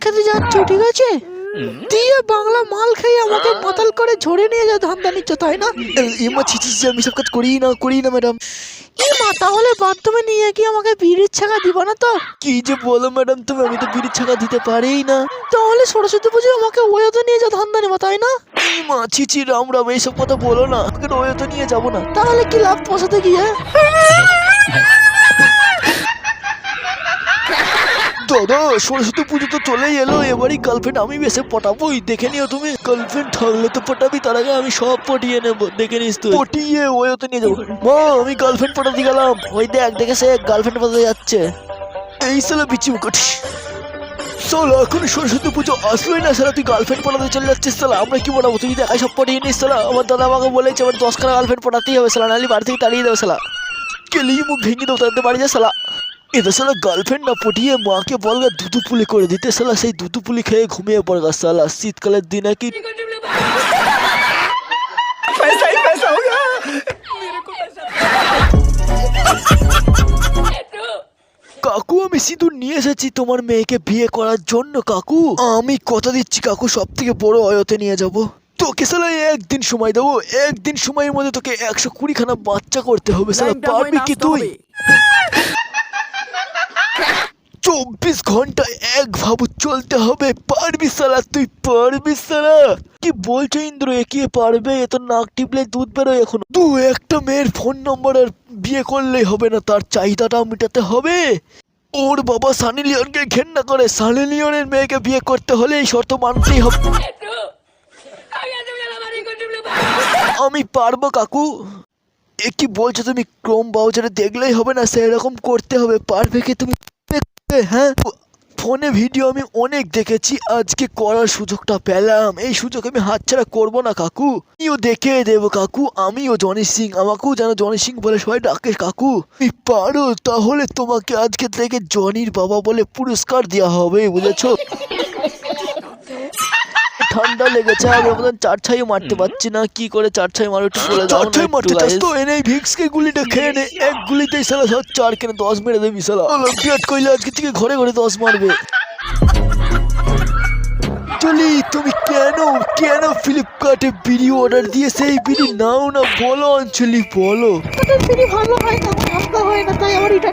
খেতে যাচ্ছ, ঠিক আছে? দিয়ে বাংলা মাল খেয়ে আমাকে মাতাল করে ঝরে নিয়ে যা ধান্দা নিচ্ছ, তাই না? ইমা ছি আমি সব কাজ করি না ম্যাডাম। মা তাহলে বাথরুমে নিয়ে গিয়ে আমাকে বিড়ির ছাকা দিবা না তো? কি যে বলো ম্যাডাম তুমি, আমি তো বিড়ির ছাকা দিতে পারিই না। তাহলে সরস্বতী পুজো আমাকে ওয়াতে নিয়ে যা ধান্দা নেবা, তাই না? ইমা ছি রাম রাম, এইসব কথা বলো না, আমাকে ওই তো নিয়ে যাবো না। তাহলে কি লাভ পোষাতে গিয়ে? দাদা সরস্বতী পুজো তো চলেই এলো, এবারই গার্লফ্রেন্ড আমি বেশি পটাবোই, দেখে নিও তুমি। গার্লফ্রেন্ড থাকলে তো পটাবি, তার আগে আমি সব পটিয়ে নেবো, দেখে নিস তুই। পটিয়ে ওই তো নিয়ে যাবো। মা আমি গার্লফ্রেন্ড পটাতে গেলাম, ওই দেখে সে গার্লফ্রেন্ড পটাতে যাচ্ছে। এই সালা বিচি মুকুট সালা, এখন সরস্বতী পুজো আসলোই না সালা, তুই গার্লফ্রেন্ড পটাতে চলে যাচ্ছিস সালা। আমরা কি পটাবো, তুই দেখাই সব পটিয়ে নিস সালা। আমার দাদা আমাকে বলেছে আমার 10খানা গার্লফ্রেন্ড পটাতেই হবে সালা, নাহলে বাড়ি থেকে তাড়িয়ে দেবে সালা। কেলিয়ে মুখ ভেঙে দেবো, তাদের বাড়ি যা সালা। এটা সালা গার্লফ্রেন্ড না পটিয়ে মাকে বলগা দুধু পুলি করে দিতে সালা, সেই দুধু পুলি খেয়ে ঘুমিয়ে পড়গা সালা, শীতকালের দিনে কি। কাকু আমি সিঁদুর নিয়ে এসেছি তোমার মেয়েকে বিয়ে করার জন্য কাকু। আমি কথা দিচ্ছি কাকু, সব থেকে বড় অয়তে নিয়ে যাব তোকে সালা। একদিন সময় দেবো, একদিন সময়ের মধ্যে তোকে 120খানা বাচ্চা করতে হবে সালা। পারবি কি তুই? 24 ঘন্টা এক ভাবু চলতে হবে, পারবি সালা? তুই পারবি সালা? কি বলছো ইন্দ্র, একিয়ে পারবে? এ তো নাক টিপলে দুধ বেরোয় এখনো। তুই একটা মেয়ের ফোন নম্বর আর বিয়ে করলেই হবে না, তার চাহিদাটাও মেটাতে হবে। ওর বাবা সানি লিওনকে ঘেন্না করে, সানি লিওনের মেয়েকে বিয়ে করতে হলে এই শর্ত মানতেই হবে। আমি পারবো কাকু। এ কি বলছো তুমি? ক্রোম ব্রাউজারে দেখলেই হবে না, সেরকম করতে হবে। পারবে কি তুমি? হ্যাঁ, ফোনে ভিডিও আমি অনেক দেখেছি, আজকে করার সুযোগটা পেলাম, এই সুযোগ আমি হাতছাড়া করবো না কাকু। আমিও দেখে দেবো কাকু, আমিও জনি সিং, আমাকেও যেন জনি সিং বলে সবাই ডাকে কাকু। তুমি পারো তাহলে তোমাকে আজকে থেকে জনির বাবা বলে পুরস্কার দেওয়া হবে, বুঝেছো? ঠান্ডা লেগেছে, আগের মতন চার ছাই মারতে পারছি না, কি করে চার ছাই মারো একটু বলে দাও না। মারতে চাস তো এনে ভিক্সকে গুলিটা খেয়ে নে, এক গুলিতেই সালা সব 4 কেন 10 মেরে দেবি সালা। অলিম্পিয়াড কইলে আজকে থেকে ঘরে ঘরে 10 মারবে। চলি তুমি কেন ফ্লিপকার্টে বিড়ি অর্ডার দিয়ে সেই বিড়ি নাও না, বলো অঞ্চলি বলো। বিড়ি ভালো হয় না, ভালো হয় না, তাই আমার এটা।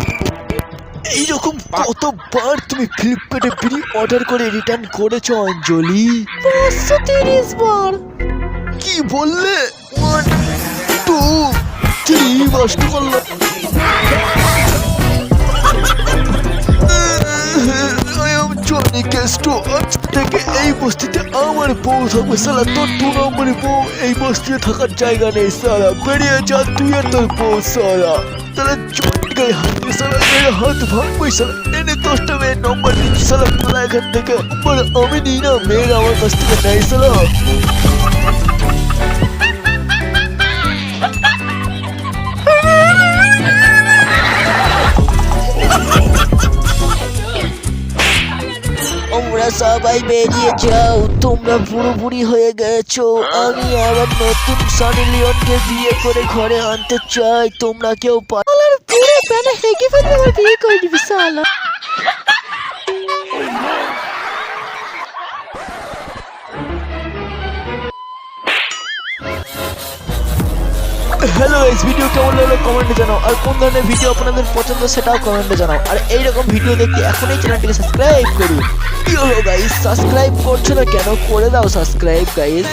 এইরকম কতবার তুমি ফ্লিপকার্টে বিড়ি অর্ডার করে রিটার্ন করেছো অঞ্জলি? 530 বার। কি বললে? 1 2 3 নষ্ট করলো। জনি কেস্টো, আজ থেকে এই বস্তিতে আমার বউ থাকবে সালা। তোর 2 নম্বরের বউ এই বস্তিতে থাকার জায়গা নেই সালা, বেরিয়ে যা তুই আর তোর বউ সালা। তাহলে জনি গায়ে হাত দিয়ে সালা, মেরে হাত ভাঙবই সালা। এনে 10টা মেয়ের নম্বর দিচ্ছি সালা, পালা এখান থেকে। আমি নিই না, মেয়ের আমার কাছ থেকে নেই সালা। তোমরা সবাই বেরিয়ে যাও, তোমরা পুরোপুরি হয়ে গেছো। আমি আবার নতুন সানি লিওনকে বিয়ে করে ঘরে আনতে চাই, তোমরা কেউ পুরো প্যানে হেগে ফেলে আমার বিয়ে করে দিবি শালা। হ্যালো গাইস, ভিডিও কেমন লাগলো কমেন্টে জানাও, আর কোন ধরনের ভিডিও আপনাদের পছন্দ সেটাও কমেন্টে জানাও। আর এইরকম ভিডিও দেখতে এখনই চ্যানেলটিকে সাবস্ক্রাইব করুন। কি হলো গাইস, সাবস্ক্রাইব করছো না কেন? করে দাও সাবস্ক্রাইব গাইস।